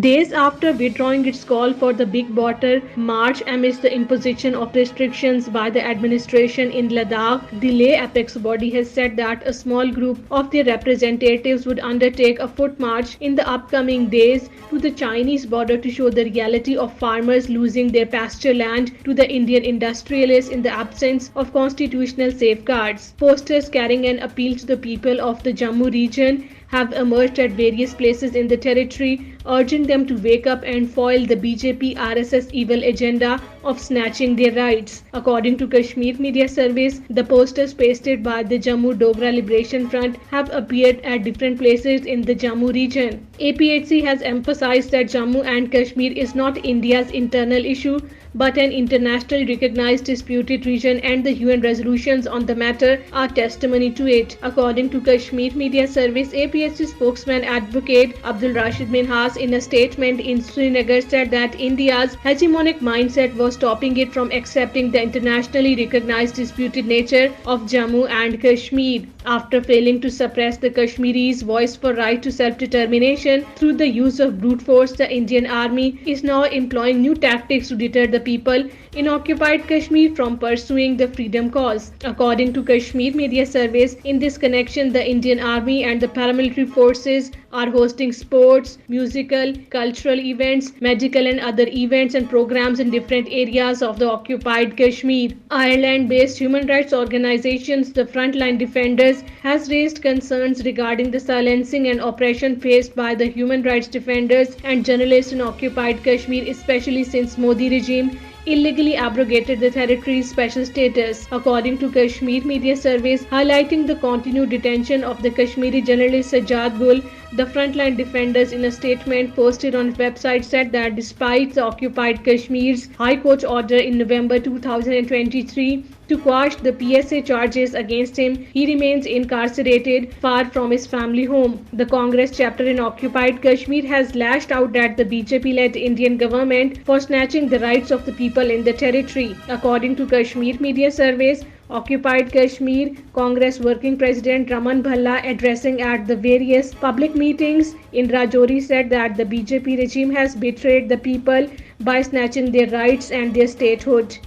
Days after withdrawing its call for the Big Border March amidst the imposition of restrictions by the administration in Ladakh, the Leh apex body has said that a small group of their representatives would undertake a foot march in the upcoming days to the Chinese border to show the reality of farmers losing their pasture land to the Indian industrialists in the absence of constitutional safeguards. Posters carrying an appeal to the people of the Jammu region have emerged at various places in the territory, urging them to wake up and foil the BJP RSS evil agenda of snatching their rights. According to Kashmir Media Service, the posters pasted by the Jammu Dogra Liberation Front have appeared at different places in the Jammu region. APHC has emphasized that Jammu and Kashmir is not India's internal issue but an internationally recognized disputed region, and the UN resolutions on the matter are testimony to it. According to Kashmir Media Service, APHC spokesman Advocate Abdul Rashid Minhas in a statement in Srinagar said that India's hegemonic mindset was stopping it from accepting the internationally recognized disputed nature of Jammu and Kashmir. After failing to suppress the Kashmiris' voice for right to self-determination through the use of brute force, the Indian Army is now employing new tactics to deter the people in occupied Kashmir from pursuing the freedom cause. According to Kashmir Media Service, in this connection, the Indian Army and the paramilitary forces are hosting sports, musical, cultural events, medical and other events and programs in different areas of the occupied Kashmir. Ireland-based human rights organizations, the Frontline Defenders, has raised concerns regarding the silencing and oppression faced by the human rights defenders and journalists in occupied Kashmir, especially since Modi regime illegally abrogated the territory's special status. According to Kashmir Media Service, highlighting the continued detention of the Kashmiri journalist Sajjad Gul, the Frontline Defenders in a statement posted on its website said that despite the occupied Kashmir's High Court order in November 2023 to quash the PSA charges against him, he remains incarcerated far from his family home. The Congress chapter in occupied Kashmir has lashed out at the BJP-led Indian government for snatching the rights of the people in the territory. According to Kashmir Media Service, occupied Kashmir Congress Working President Raman Bhalla, addressing at the various public meetings in Rajouri, said that the BJP regime has betrayed the people by snatching their rights and their statehood.